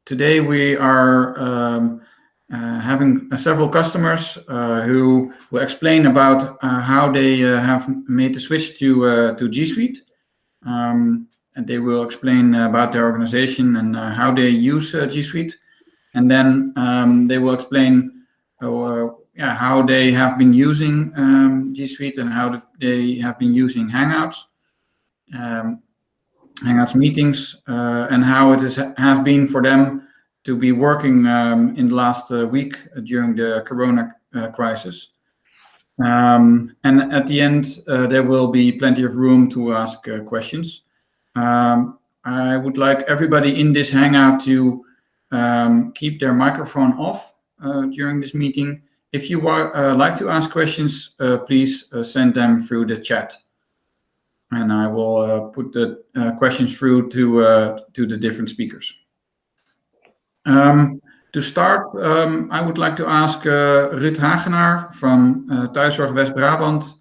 today we are having several customers who will explain about how they have made the switch to G Suite. And they will explain about their organization and how they use G Suite. And then they will explain how they have been using G Suite and how they have been using Hangouts. Hangouts meetings and how it has been for them to be working in the last week during the Corona crisis. And at the end, there will be plenty of room to ask questions. I would like everybody in this Hangout to keep their microphone off during this meeting. If you like to ask questions, please send them through the chat. And I will put the questions through to the different speakers. To start, I would like to ask Ruud Hagenaar from Thuiszorg West-Brabant.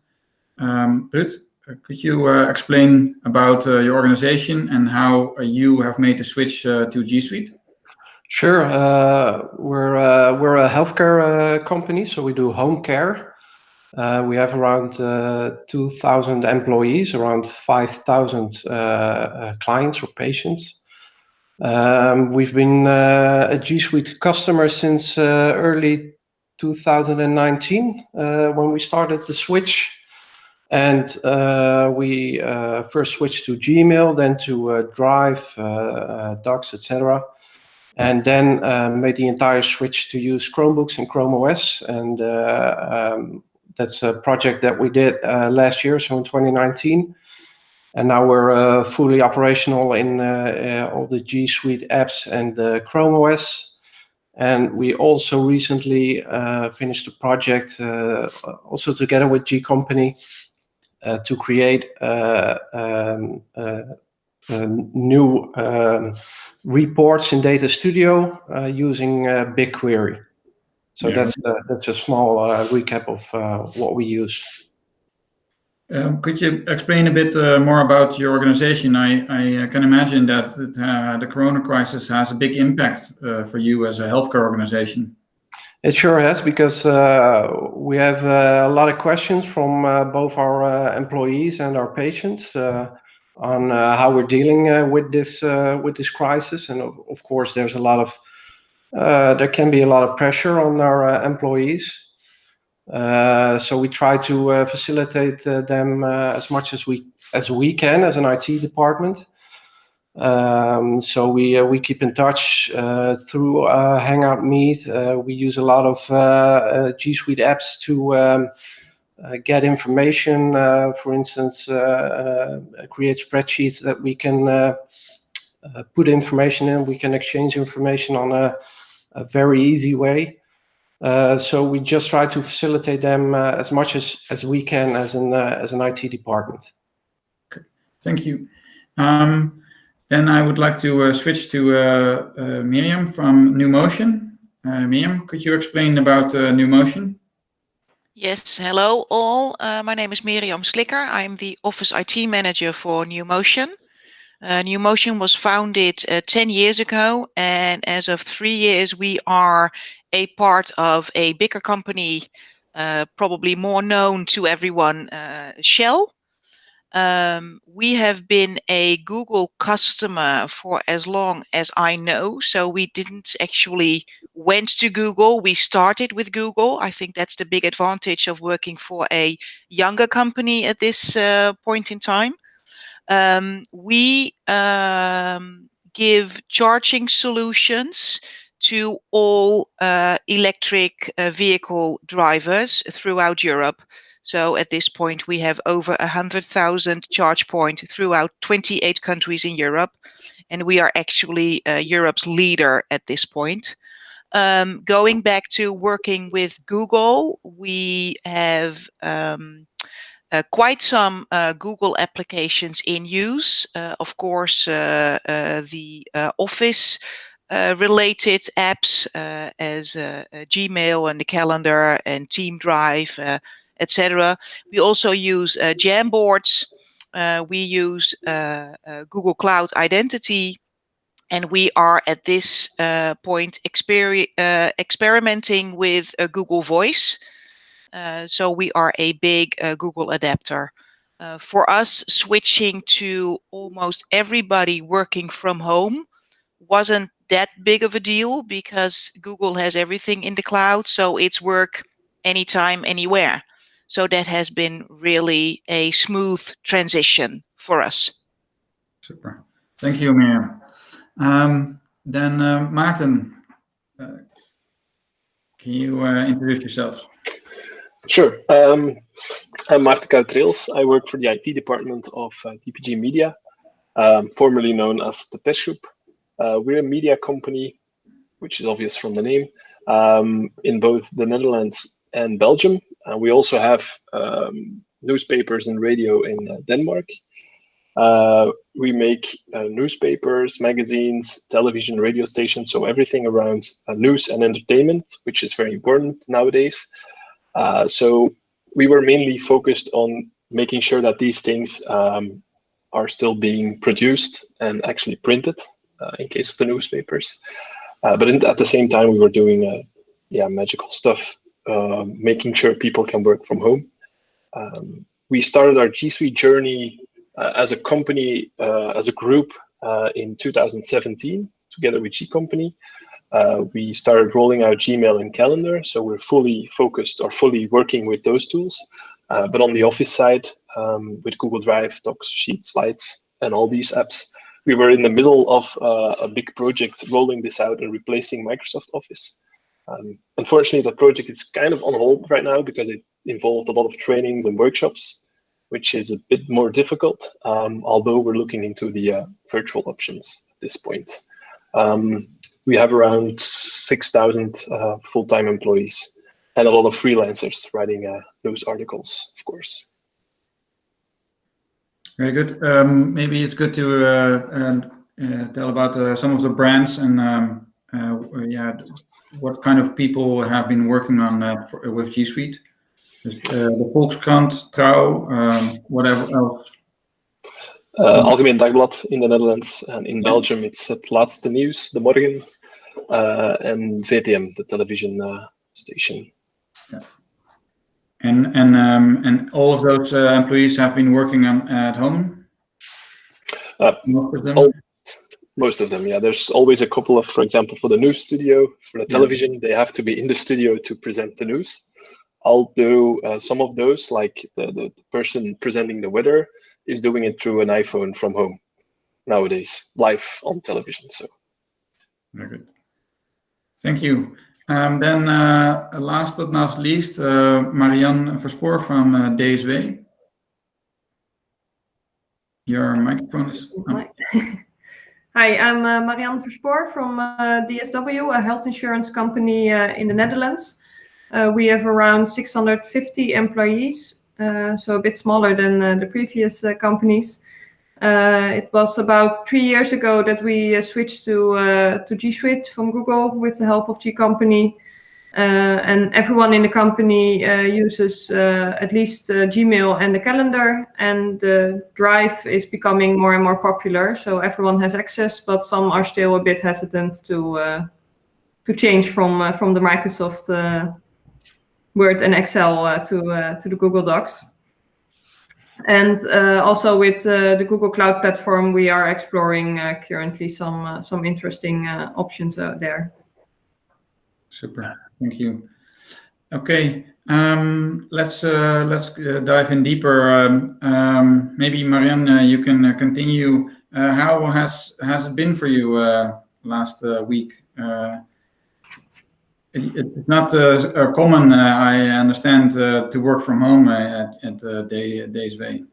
Ruud, could you explain about your organization and how you have made the switch to G Suite? Sure. We're a healthcare company, so we do home care. We have around 2,000 employees, around 5,000 clients or patients. We've been a G Suite customer since early 2019 when we started the switch. And we first switched to Gmail, then to Drive, Docs, etc. And then made the entire switch to use Chromebooks and Chrome OS. And that's a project that we did last year, so in 2019. And now we're fully operational in all the G Suite apps and the Chrome OS. And we also recently finished a project, also together with G Company, to create new reports in Data Studio using BigQuery. So that's a small recap of what we use. Could you explain a bit more about your organization? I can imagine that the Corona crisis has a big impact for you as a healthcare organization. It sure has, because we have a lot of questions from both our employees and our patients on how we're dealing with this crisis. And of course, there's a lot of there can be a lot of pressure on our employees. So we try to facilitate them as much as we can as an IT department. So we keep in touch through Hangout Meet. We use a lot of G Suite apps to get information. For instance, create spreadsheets that we can put information in. We can exchange information on a very easy way. So we just try to facilitate them as much as we can as an IT department. Okay, thank you. Then I would like to switch to Miriam from Newmotion. Miriam, could you explain about Newmotion? Yes, hello all. My name is Miriam Slikker. I'm the Office IT Manager for Newmotion. Newmotion was founded 10 years ago, and as of 3 years, we are a part of a bigger company, probably more known to everyone, Shell. We have been a Google customer for as long as I know, so we didn't actually went to Google. We started with Google. I think that's the big advantage of working for a younger company at this point in time. We give charging solutions to all electric vehicle drivers throughout Europe. So at this point, we have over 100,000 charge points throughout 28 countries in Europe. And we are actually Europe's leader at this point. Going back to working with Google, we have quite some Google applications in use. Of course, the Office related apps as Gmail and the calendar and Team Drive, etc. We also use Jamboards. We use Google Cloud Identity. And we are at this point experimenting with Google Voice. So we are a big Google adapter. For us, switching to almost everybody working from home wasn't that big of a deal because Google has everything in the cloud, so it's work anytime, anywhere. So that has been really a smooth transition for us. Super. Thank you, Miriam. Then Maarten, can you introduce yourselves? Sure. I'm Maarten Koutreels. I work for the IT department of TPD Media, formerly known as the Pest Group. We're a media company, which is obvious from the name, in both the Netherlands and Belgium. We also have newspapers and radio in Denmark. We make newspapers, magazines, television, radio stations, so everything around news and entertainment, which is very important nowadays. So we were mainly focused on making sure that these things are still being produced and actually printed in case of the newspapers. But at the same time, we were doing magical stuff, making sure people can work from home. We started our G Suite journey as a company, as a group in 2017, together with G Company. We started rolling out Gmail and Calendar, so we're fully focused or fully working with those tools. But on the office side, with Google Drive, Docs, Sheets, Slides, and all these apps, we were in the middle of a big project rolling this out and replacing Microsoft Office. Unfortunately, that project is kind of on hold right now because it involved a lot of trainings and workshops, which is a bit more difficult, although we're looking into the virtual options at this point. We have around 6,000 full-time employees and a lot of freelancers writing news articles, of course. Very good. Maybe it's good to tell about some of the brands and what kind of people have been working on that with G Suite. The Volkskrant, Trouw, whatever else. Algemeen Dagblad in the Netherlands, and in Belgium it's Het Laatste Nieuws, De Morgen, and VTM, the television station. Yeah. And all of those employees have been working at home? Most of them? Most of them, yeah. There's always a couple of, for example, for the news studio, for the television, they have to be in the studio to present the news. Although some of those, like the person presenting the weather, is doing it through an iPhone from home nowadays, live on television. So, very good. Thank you. Then last but not least, Marianne Verspoor from DSW. Your microphone is on. Hi, I'm Marianne Verspoor from DSW, a health insurance company in the Netherlands. We have around 650 employees, so a bit smaller than the previous companies. It was about 3 years ago that we switched to G Suite from Google with the help of G Company. And everyone in the company uses at least Gmail and the calendar, and Drive is becoming more and more popular. So everyone has access, but some are still a bit hesitant to change from the Microsoft Word and Excel to the Google Docs. And also with the Google Cloud Platform, we are exploring currently some interesting options there. Super, thank you. Okay, let's dive in deeper. Maybe Marianne, you can continue. How has it been for you last week? It's not common, I understand, to work from home at DSW.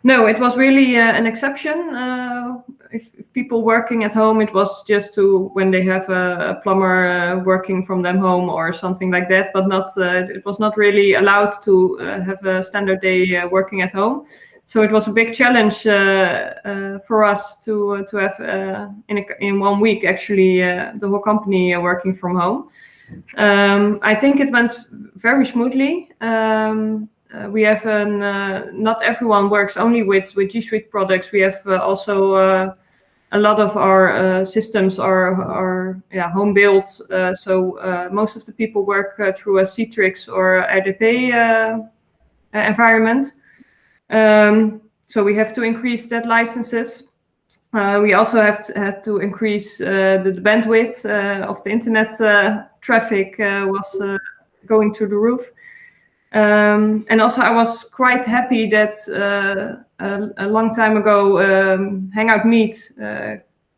No, it was really an exception. If people working at home, it was just when they have a plumber working from them home or something like that, but not. It was not really allowed to have a standard day working at home. So it was a big challenge for us to have in 1 week actually the whole company working from home. I think it went very smoothly. We have not everyone works only with G Suite products. We have also a lot of our systems are home built. So most of the people work through a Citrix or RDP environment. So we have to increase that licenses. We also had to increase the bandwidth of the internet traffic was going through the roof. And also I was quite happy that a long time ago Hangout Meet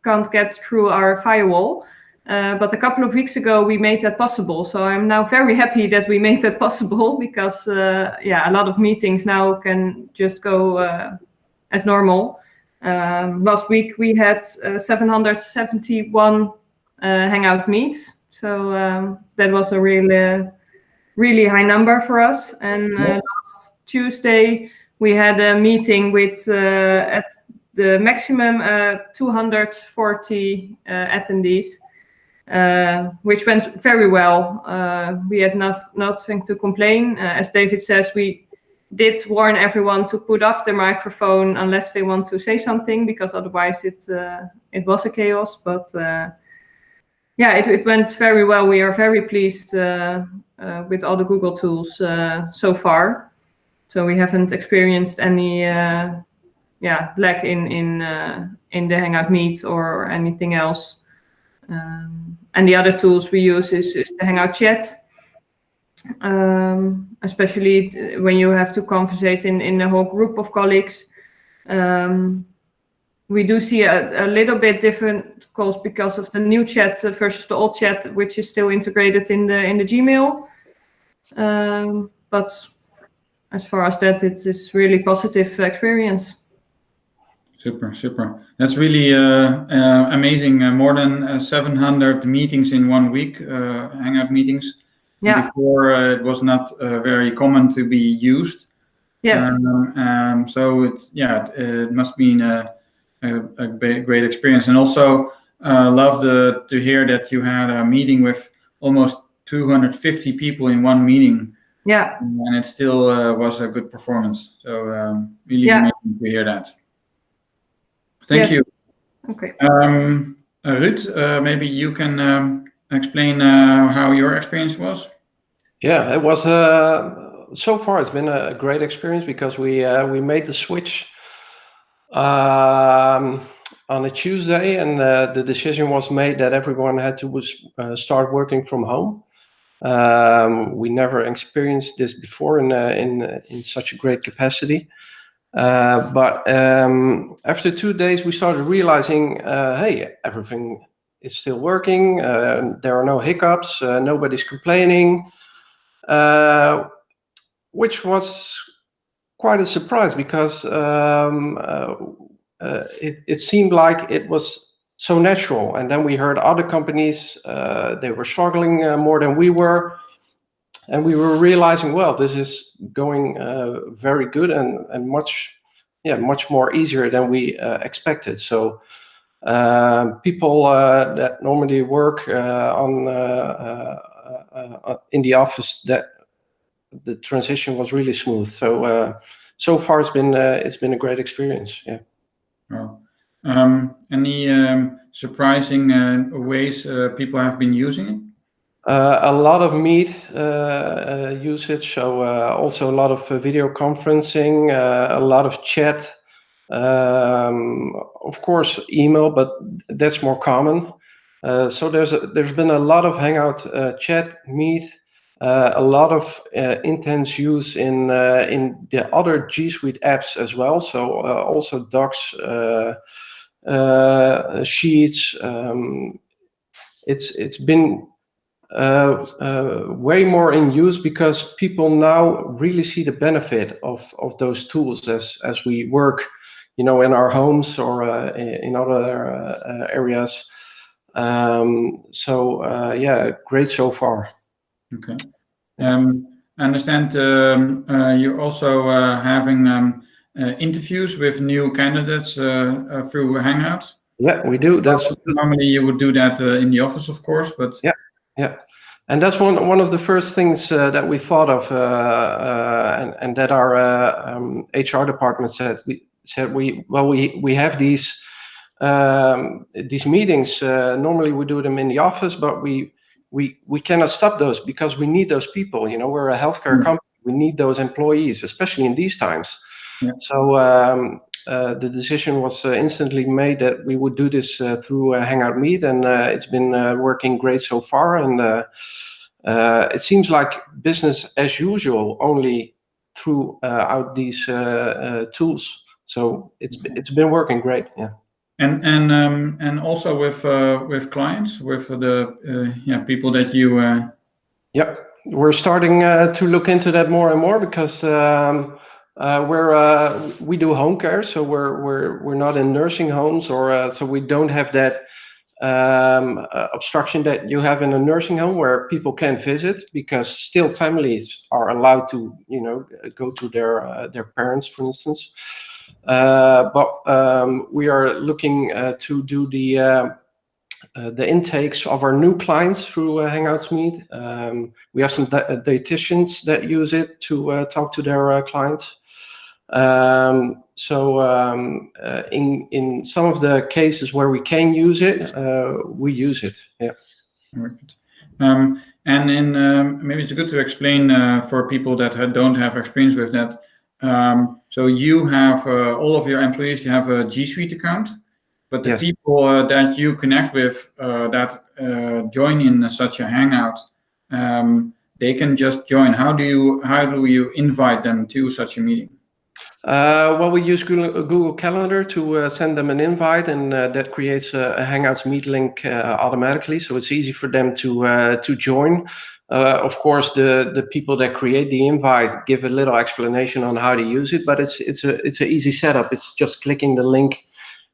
can't get through our firewall. But a couple of weeks ago we made that possible. So I'm now very happy that we made that possible because a lot of meetings now can just go as normal. Last week we had 771 Hangout meets. So that was a really high number for us. And last Tuesday we had a meeting with at the maximum 240 attendees, which went very well. We had nothing to complain. As David says, we did warn everyone to put off the microphone unless they want to say something, because otherwise it was a chaos. But it went very well. We are very pleased with all the Google tools so far. So we haven't experienced any lack in the Hangout Meet or anything else. And the other tools we use is the Hangout Chat, especially when you have to conversate in a whole group of colleagues. We do see a little bit different calls because of the new chat versus the old chat, which is still integrated in the Gmail. But as far as that, it's really positive experience. Super. That's really amazing. More than 700 meetings in 1 week, Hangout meetings. Yeah. Before it was not very common to be used. Yes. So it must be a great experience, and also love to hear that you had a meeting with almost 250 people in one meeting. Yeah. And it still was a good performance. So really amazing to hear that. Thank you. Okay. Ruud, maybe you can explain how your experience was. Yeah, it was. So far, it's been a great experience because we made the switch on a Tuesday, and the decision was made that everyone had to start working from home. We never experienced this before in such a great capacity. But after 2 days, we started realizing, hey, everything is still working. There are no hiccups. Nobody's complaining, which was quite a surprise because it seemed like it was so natural. And then we heard other companies, they were struggling more than we were. And we were realizing, well, this is going very good and much more easier than we expected. So people that normally work in the office, that the transition was really smooth. So far it's been a great experience. Yeah. Well, any surprising ways people have been using it? A lot of Meet usage, so also a lot of video conferencing, a lot of chat, of course email, but that's more common. So there's been a lot of Hangout chat, Meet, a lot of intense use in the other G Suite apps as well. So also Docs, Sheets. It's been way more in use because people now really see the benefit of those tools as we work, in our homes or in other areas. Great so far. Okay. I understand you're also having interviews with new candidates through Hangouts. Yeah, we do. Normally you would do that in the office, of course, but yeah, and that's one of the first things that we thought of, and that our HR department said. We have these these meetings, normally we do them in the office, but we cannot stop those because we need those people. You know, we're a healthcare company. We need those employees, especially in these times. Yeah. So the decision was instantly made that we would do this through Hangout Meet, and it's been working great so far. And it seems like business as usual, only throughout these tools. So it's been working great. Yeah. And also with clients, with the people that you. Yep, we're starting to look into that more and more because we do home care, so we're not in nursing homes, or so we don't have that obstruction that you have in a nursing home where people can't visit, because still families are allowed to, you know, go to their parents, for instance. But we are looking to do the intakes of our new clients through Hangouts Meet. We have some dietitians that use it to talk to their clients. In some of the cases where we can use it, we use it. Yeah. Right. And in maybe it's good to explain for people that don't have experience with that. So you have all of your employees. You have a G Suite account, but the people that you connect with that join in such a Hangout, they can just join. How do you invite them to such a meeting? Well, we use Google Calendar to send them an invite, and that creates a Hangouts Meet link automatically, so it's easy for them to join. Of course, the people that create the invite give a little explanation on how to use it, but it's an easy setup. It's just clicking the link,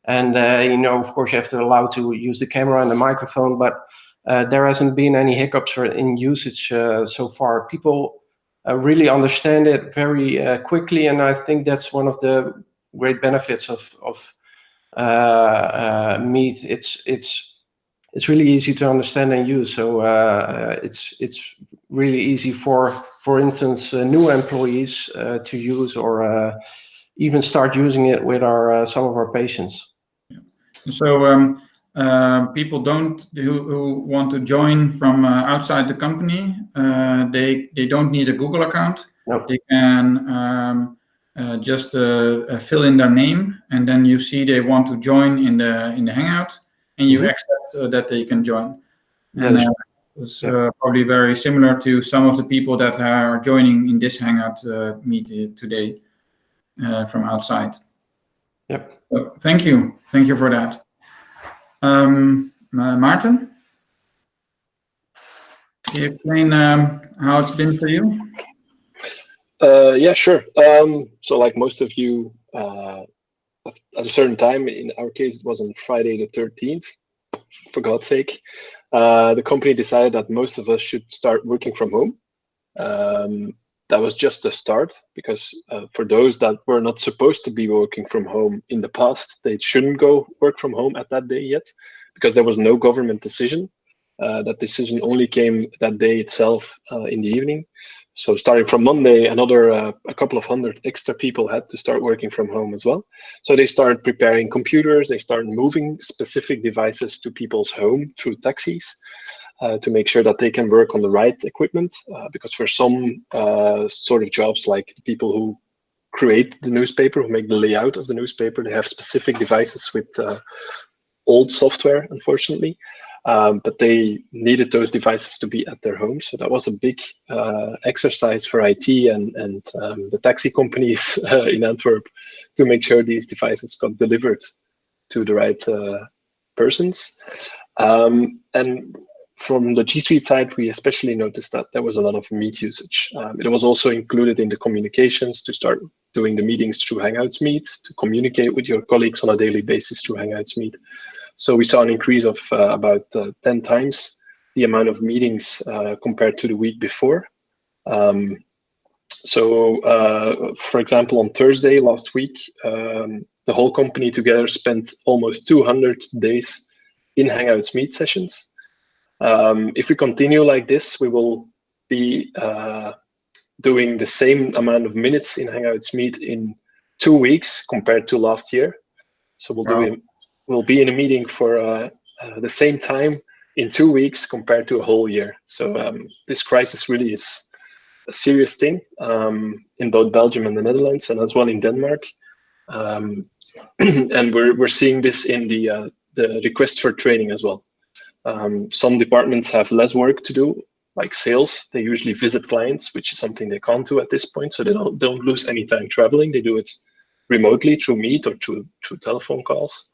and you know, of course, you have to allow to use the camera and the microphone, but there hasn't been any hiccups in usage so far. People really understand it very quickly, and I think that's one of the great benefits of Meet. It's really easy to understand and use. So it's really easy for instance, new employees to use, or even start using it with some of our patients. Yeah. So people who want to join from outside the company, they don't need a Google account. Nope. They can just fill in their name, and then you see they want to join in the Hangout, and you accept that they can join. And it's probably very similar to some of the people that are joining in this Hangout meet today from outside. Yep. So thank you for that. Maarten, can you explain how it's been for you? Yeah, sure. So like most of you, at a certain time, in our case, it was on Friday the 13th, for God's sake, the company decided that most of us should start working from home. That was just a start, because for those that were not supposed to be working from home in the past, they shouldn't go work from home at that day yet, because there was no government decision. That decision only came that day itself in the evening. So starting from Monday, a couple of hundred extra people had to start working from home as well. So they started preparing computers, they started moving specific devices to people's home through taxis to make sure that they can work on the right equipment. Because for some sort of jobs, like the people who create the newspaper, who make the layout of the newspaper, they have specific devices with old software, unfortunately. But they needed those devices to be at their home. So that was a big exercise for IT and the taxi companies in Antwerp to make sure these devices got delivered to the right persons. And from the G Suite side, we especially noticed that there was a lot of Meet usage. It was also included in the communications to start doing the meetings through Hangouts Meet, to communicate with your colleagues on a daily basis through Hangouts Meet. So we saw an increase of about 10 times the amount of meetings compared to the week before. For example, on Thursday last week, the whole company together spent almost 200 days in Hangouts Meet sessions. If we continue like this, we will be doing the same amount of minutes in Hangouts Meet in 2 weeks compared to last year. So we'll do will be in a meeting for the same time in 2 weeks compared to a whole year. So this crisis really is a serious thing in both Belgium and the Netherlands, and as well in Denmark. And we're seeing this in the request for training as well. Some departments have less work to do, like sales. They usually visit clients, which is something they can't do at this point. So they don't lose any time traveling. They do it remotely through Meet or through telephone calls.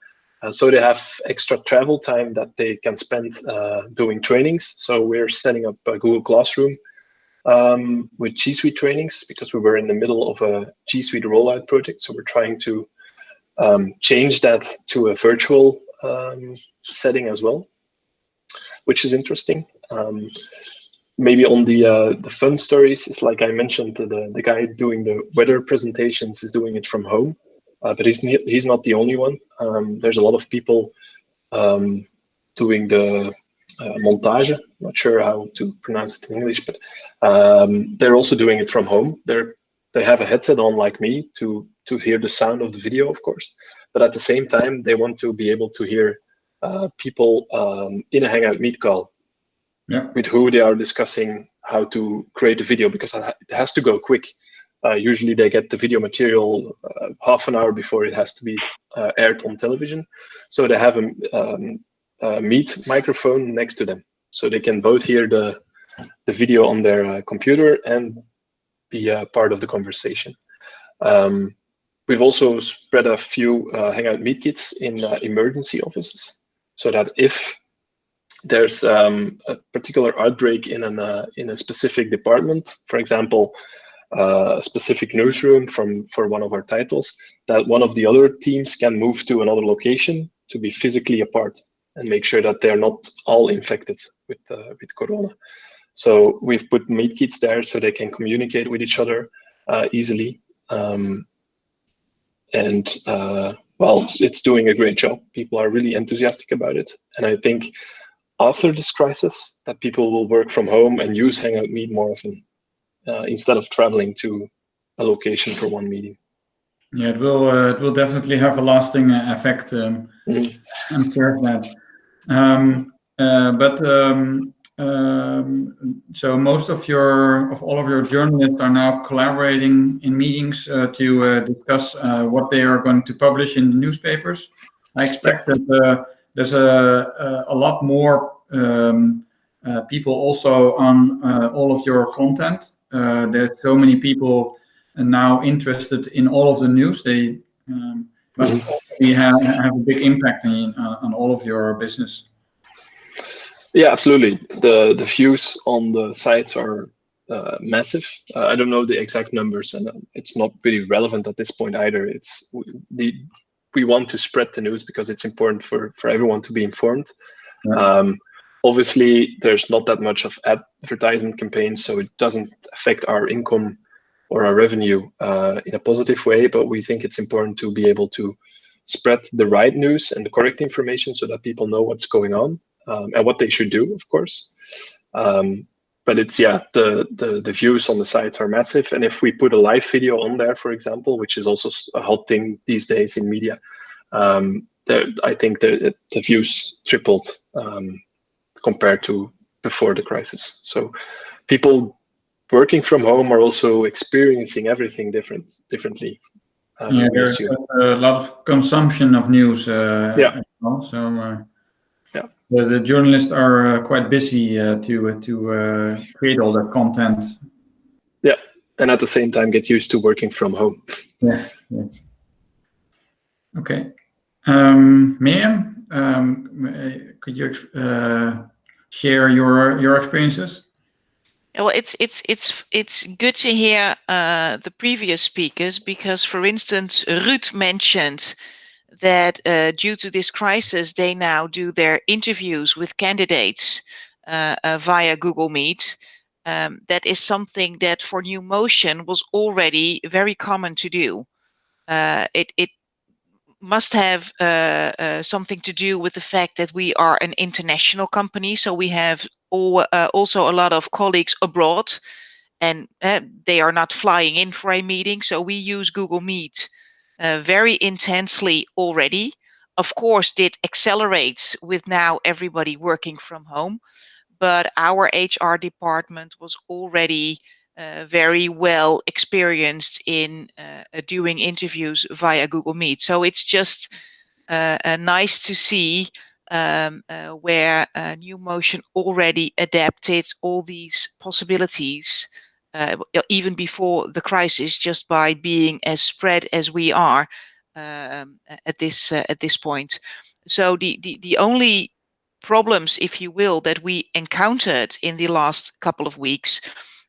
So they have extra travel time that they can spend doing trainings. So we're setting up a Google Classroom with G Suite trainings, because we were in the middle of a G Suite rollout project. So we're trying to change that to a virtual setting as well, which is interesting. Maybe on the fun stories is, like I mentioned, the guy doing the weather presentations is doing it from home, but he's not the only one. There's a lot of people doing the montage. Not sure how to pronounce it in English, but they're also doing it from home. They have a headset on like me to hear the sound of the video, of course, but at the same time they want to be able to hear people in a Hangout Meet call, with who they are discussing how to create a video, because it has to go quick. Usually they get the video material half an hour before it has to be aired on television. So they have a Meet microphone next to them, so they can both hear the video on their computer and be part of the conversation. We've also spread a few Hangout Meet kits in emergency offices, so that if there's a particular outbreak in a specific department, for example, a specific newsroom for one of our titles, that one of the other teams can move to another location to be physically apart and make sure that they're not all infected with corona. So we've put Meet kits there so they can communicate with each other easily. Well, it's doing a great job. People are really enthusiastic about it. And I think after this crisis, that people will work from home and use Hangout Meet more often instead of traveling to a location for one meeting. Yeah, it will definitely have a lasting effect. I'm sure of that. So most of all of your journalists are now collaborating in meetings to discuss what they are going to publish in the newspapers. I expect that there's a lot more people also on all of your content. There's so many people now interested in all of the news. They must have a big impact on all of your business. Yeah, absolutely. The views on the sites are massive. I don't know the exact numbers, and it's not really relevant at this point either. We want to spread the news because it's important for everyone to be informed. Yeah. Obviously, there's not that much of advertisement campaigns, so it doesn't affect our income or our revenue in a positive way, but we think it's important to be able to spread the right news and the correct information so that people know what's going on and what they should do, of course. But it's, the views on the sites are massive. And if we put a live video on there, for example, which is also a hot thing these days in media, I think the views tripled compared to before the crisis. So people working from home are also experiencing everything differently. There's a lot of consumption of news. The journalists are quite busy to create all that content. Yeah, and at the same time get used to working from home. Yeah. Yes. Okay. Miriam, could you share your experiences? Well, it's good to hear the previous speakers, because, for instance, Ruud mentioned that due to this crisis, they now do their interviews with candidates via Google Meet. That is something that for Newmotion was already very common to do. It must have something to do with the fact that we are an international company, so we have also a lot of colleagues abroad, and they are not flying in for a meeting, so we use Google Meet very intensely already. of course, did accelerate with now everybody working from home. But our HR department was already very well experienced in doing interviews via Google Meet. So it's just nice to see where Newmotion already adapted all these possibilities even before the crisis, just by being as spread as we are at this point. So the only problems, if you will, that we encountered in the last couple of weeks,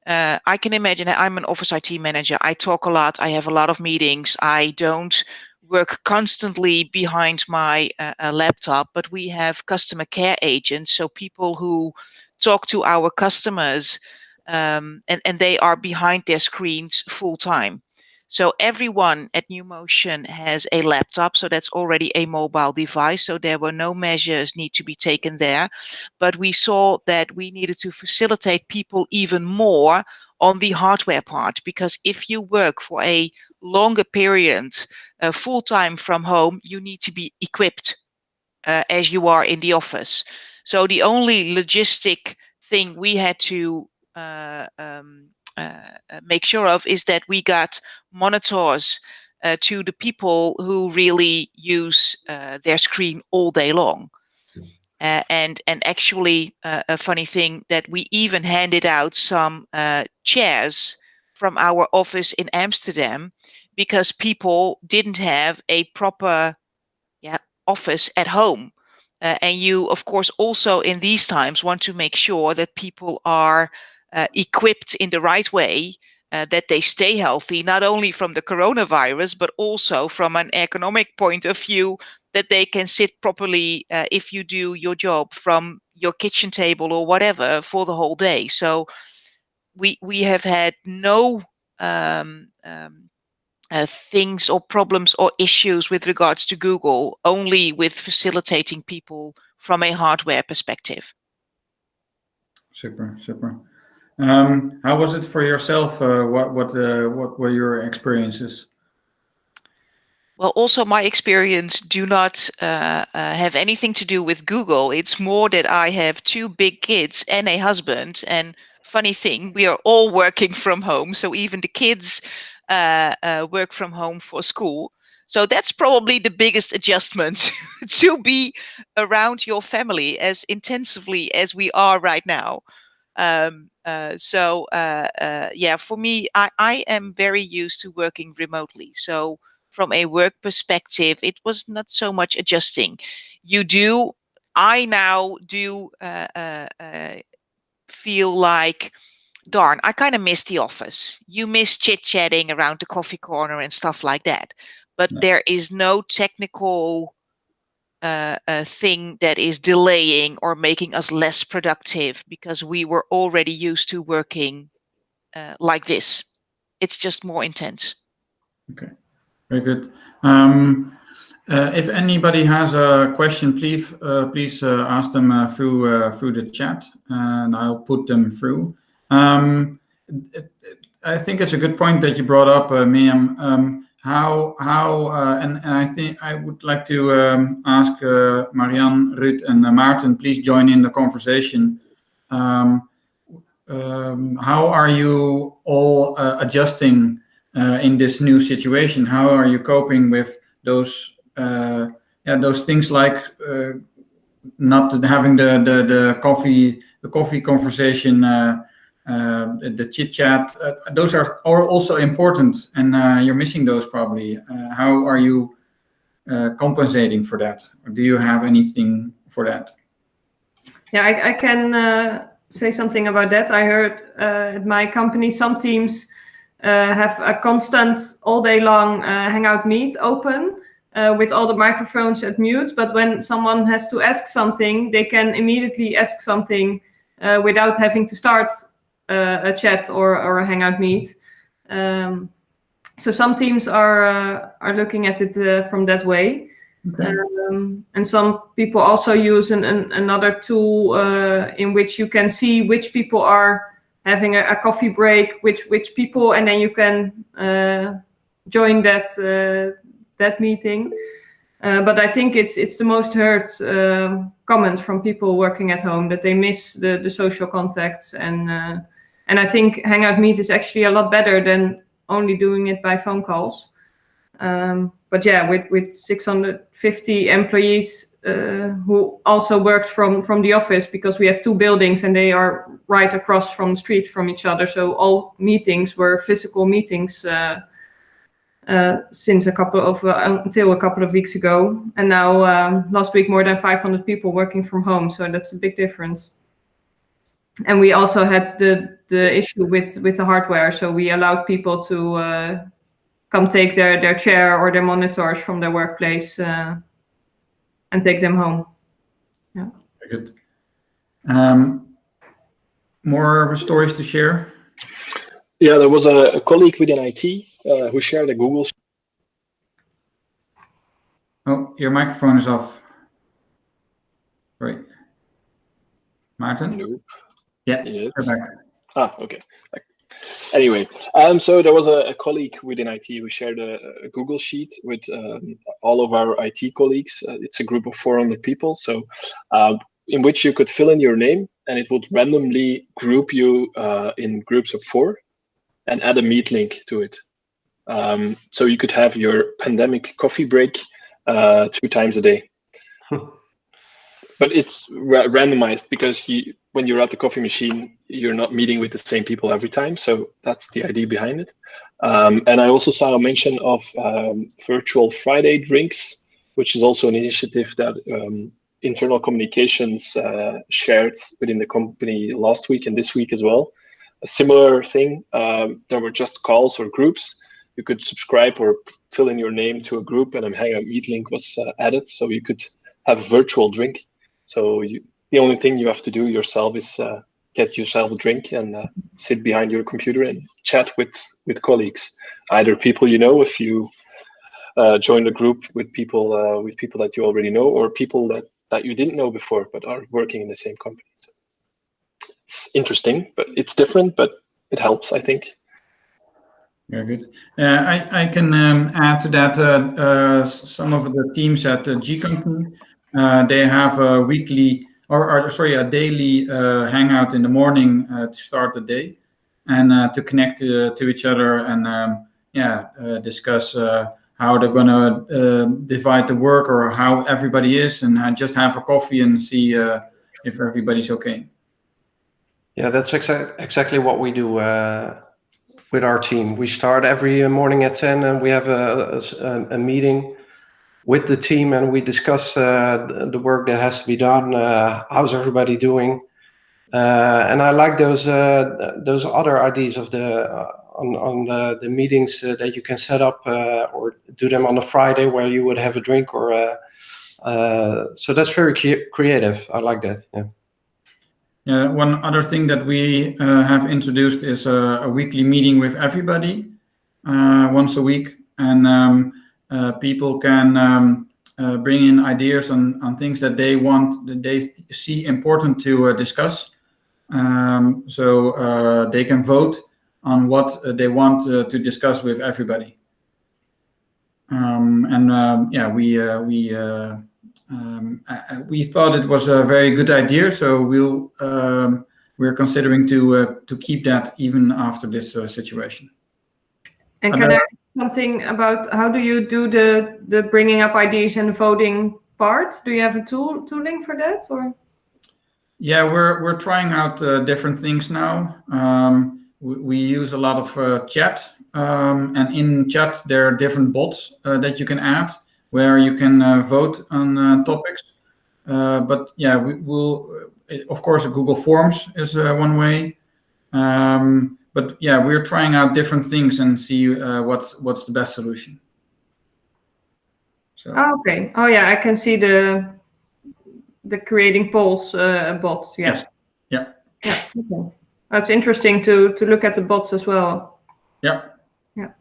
I can imagine. I'm an office IT manager. I talk a lot. I have a lot of meetings. I don't work constantly behind my laptop, but we have customer care agents, so people who talk to our customers, and they are behind their screens full time. So everyone at Newmotion has a laptop, so that's already a mobile device. So there were no measures need to be taken there, but we saw that we needed to facilitate people even more on the hardware part, because if you work for a longer period full time from home, you need to be equipped as you are in the office. So the only logistic thing we had to make sure of is that we got monitors to the people who really use their screen all day long. And actually, a funny thing that we even handed out some chairs from our office in Amsterdam, because people didn't have a proper office at home. And you, of course, also in these times want to make sure that people are equipped in the right way, that they stay healthy, not only from the coronavirus, but also from an economic point of view, that they can sit properly if you do your job from your kitchen table or whatever for the whole day. So we have had no things or problems or issues with regards to Google, only with facilitating people from a hardware perspective. Super. How was it for yourself? What were your experiences? Well, also my experience do not have anything to do with Google. It's more that I have 2 big kids and a husband, and funny thing, we are all working from home. So even the kids work from home for school. So that's probably the biggest adjustment, to be around your family as intensively as we are right now. For me, I am very used to working remotely. So from a work perspective, it was not so much adjusting. I now do feel like, darn, I kind of miss the office. You miss chit-chatting around the coffee corner and stuff like that. But there is no technical thing that is delaying or making us less productive, because we were already used to working like this. It's just more intense. Okay, very good. If anybody has a question, please ask them through the chat, and I'll put them through. I think it's a good point that you brought up, Miriam. And I think I would like to ask Marianne, Ruud, and Maarten, please join in the conversation. How are you all adjusting in this new situation? How are you coping with those things like not having the coffee conversation, the chit chat? Those are also important, and you're missing those probably. How are you compensating for that? Or do you have anything for that? Yeah, I can say something about that. I heard at my company some teams have a constant all day long Hangout Meet open with all the microphones at mute. But when someone has to ask something, they can immediately ask something without having to start a chat or a Hangout Meet. So some teams are looking at it from that way. Okay. And some people also use another tool in which you can see which people are having a coffee break, which people, and then you can join that meeting. But I think it's the most heard comment from people working at home, that they miss the social contacts, and I think Hangout Meet is actually a lot better than only doing it by phone calls. But yeah, with 650 employees who also worked from the office, because we have 2 buildings and they are right across from the street from each other. So all meetings were physical meetings since until a couple of weeks ago. And now last week, more than 500 people working from home. So that's a big difference. And we also had the issue with the hardware. So we allowed people to come take their chair or their monitors from their workplace and take them home. Yeah. Very good. More stories to share? Yeah, there was a colleague within IT who shared a Google. Oh, your microphone is off. Right. Maarten? Nope. Yeah, Yes. you're back. Okay. Anyway, so there was a colleague within IT who shared a Google sheet with all of our IT colleagues. It's a group of 400 people, so in which you could fill in your name, and it would randomly group you in groups of 4 and add a Meet link to it. So you could have your pandemic coffee break 2 times a day. But it's randomized, because when you're at the coffee machine, you're not meeting with the same people every time. So that's the idea behind it. And I also saw a mention of virtual Friday drinks, which is also an initiative that internal communications shared within the company last week and this week as well. A similar thing. There were just calls or groups. You could subscribe or fill in your name to a group, and a Hangout Meet link was added, so you could have a virtual drink. So the only thing you have to do yourself is get yourself a drink and sit behind your computer and chat with colleagues, either people you know, if you join a group with people that you already know, or people that you didn't know before but are working in the same company. So it's interesting, but it's different, but it helps, I think. Very good. I can add to that. Some of the teams at G Company, they have a weekly a daily hangout in the morning to start the day, and to connect to each other, and discuss how they're going to divide the work, or how everybody is, and just have a coffee and see if everybody's okay. Yeah, that's exactly what we do with our team. We start every morning at 10, and we have a meeting with the team, and we discuss the work that has to be done. How's everybody doing? And I like those other ideas of the meetings that you can set up or do them on a Friday where you would have a drink, or so that's very creative. I like that. Yeah. Yeah, one other thing that we have introduced is a weekly meeting with everybody once a week, and people can bring in ideas on things that they see important to discuss. So they can vote on what they want to discuss with everybody. We thought it was a very good idea, so we're considering to keep that even after this situation. And can I ask something about how do you do the bringing up ideas and the voting part? Do you have a tooling for that, or? Yeah, we're trying out different things now. We use a lot of chat, and in chat there are different bots that you can add, where you can vote on topics. But yeah, we will, of course, Google Forms is one way. But yeah, we're trying out different things and see what's the best solution. So. Oh, okay. Oh yeah, I can see the creating polls bots. Yeah. Yes. Yeah. Yeah. Okay. That's interesting to look at the bots as well. Yeah. Yeah.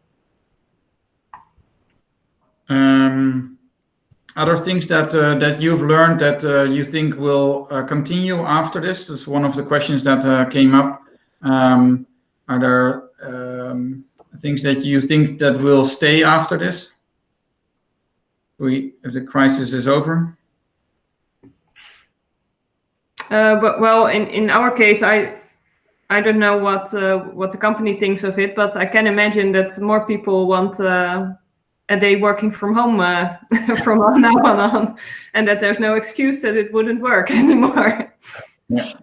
Other things that you've learned that you think will continue after this is one of the questions that came up. Are there things that you think that will stay after this? if the crisis is over? But well, in our case, I don't know what the company thinks of it, but I can imagine that more people want a day working from home from now on, and that there's no excuse that it wouldn't work anymore. Yeah.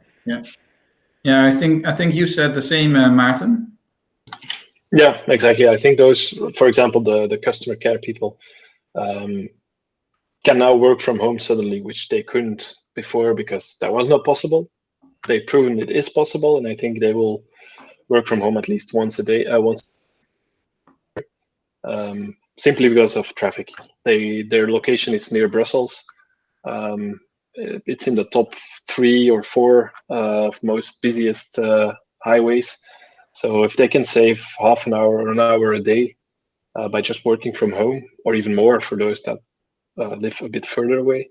I think you said the same, Maarten. Yeah, exactly. I think those, for example, the customer care people can now work from home suddenly, which they couldn't before because that was not possible. They've proven it is possible, and I think they will work from home at least once a day, simply because of traffic. Their location is near Brussels. It's in the top 3 or 4 of most busiest highways. So if they can save half an hour or an hour a day by just working from home, or even more for those that live a bit further away,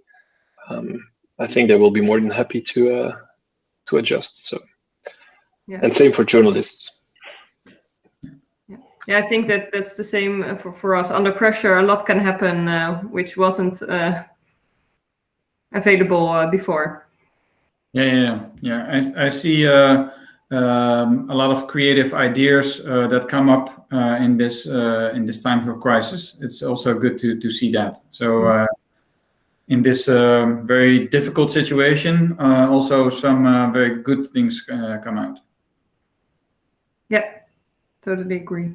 I think they will be more than happy to adjust. So, and same for journalists. Yeah, I think that's the same for us. Under pressure, a lot can happen, which wasn't available before. Yeah. I see a lot of creative ideas that come up in this time of crisis. It's also good to see that. So in this very difficult situation, also some very good things come out. Yeah, totally agree.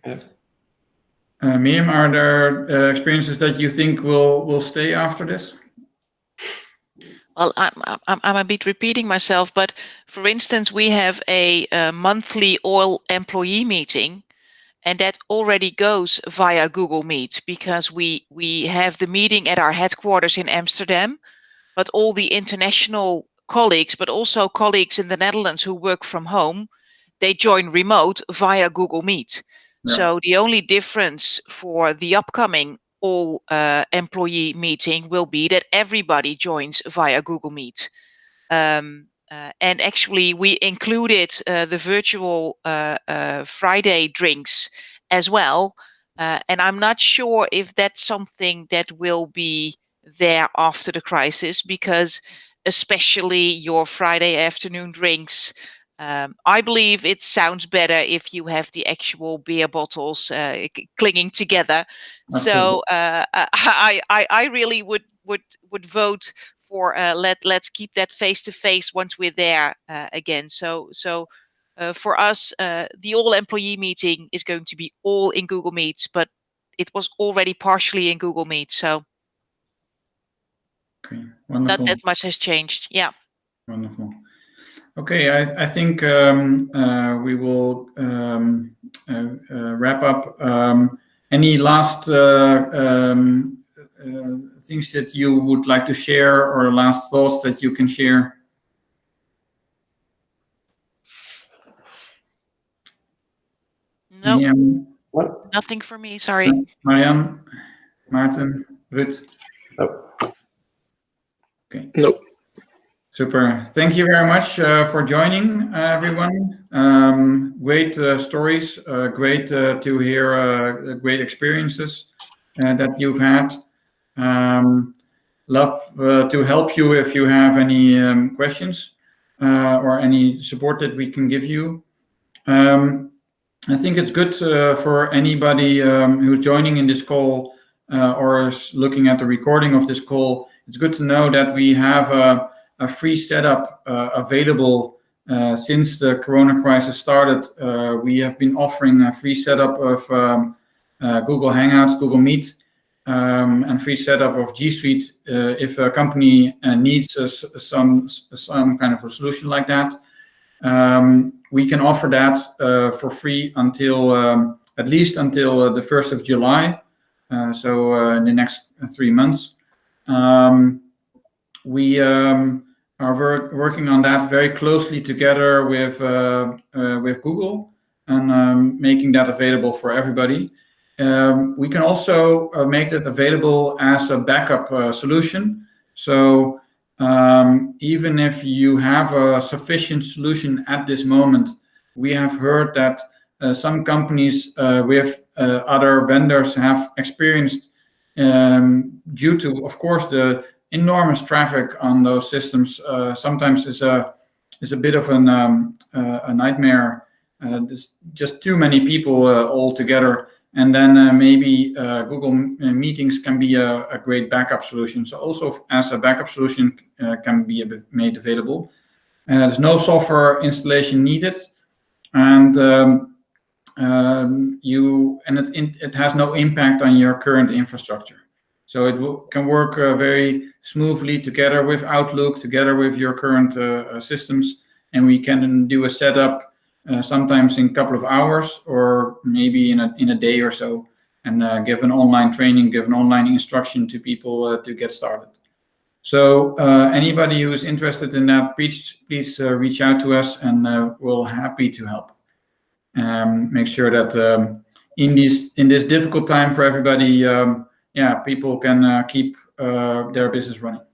Yeah. Miriam, are there experiences that you think will stay after this? Well, I'm a bit repeating myself, but for instance, we have a monthly all employee meeting, and that already goes via Google Meet because we have the meeting at our headquarters in Amsterdam, but all the international colleagues, but also colleagues in the Netherlands who work from home, they join remote via Google Meet. Yeah. So the only difference for the upcoming all employee meeting will be that everybody joins via Google Meet. And actually, we included the virtual Friday drinks as well. And I'm not sure if that's something that will be there after the crisis, because especially your Friday afternoon drinks, I believe it sounds better if you have the actual beer bottles clinging together. Absolutely. So I really would vote for let's keep that face to face once we're there again. So for us, the all employee meeting is going to be all in Google Meet, but it was already partially in Google Meet. So okay, wonderful. Not that much has changed. Yeah. Wonderful. Okay, I think we will wrap up. Any last things that you would like to share, or last thoughts that you can share? No, nothing for me. Sorry. Marianne, Maarten, Ruud? No. Okay. No. Super. Thank you very much for joining, everyone. Great stories. Great to hear great experiences that you've had. Love to help you if you have any questions or any support that we can give you. I think it's good for anybody who's joining in this call or is looking at the recording of this call. It's good to know that we have a free setup available since the Corona crisis started. We have been offering a free setup of Google Hangouts, Google Meet, and free setup of G Suite if a company needs some kind of a solution like that. We can offer that for free until at least until the 1st of July. So in the next 3 months. We are working on that very closely together with Google and making that available for everybody. We can also make that available as a backup solution. So even if you have a sufficient solution at this moment, we have heard that some companies with other vendors have experienced due to, of course, the enormous traffic on those systems, sometimes is a bit of a nightmare. There's just too many people all together, and then maybe Google Meetings can be a great backup solution. So also as a backup solution can be made available. There's no software installation needed, and it has no impact on your current infrastructure. So it can work very smoothly together with Outlook, together with your current systems, and we can do a setup sometimes in a couple of hours, or maybe in a day or so, and give an online training, give an online instruction to people to get started. So anybody who is interested in that, please reach out to us, and we're happy to help. Make sure that in this difficult time for everybody, people can keep their business running.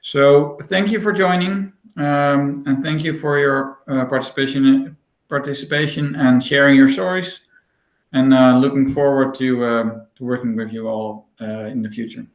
So thank you for joining, and thank you for your participation and sharing your stories, and looking forward to working with you all in the future.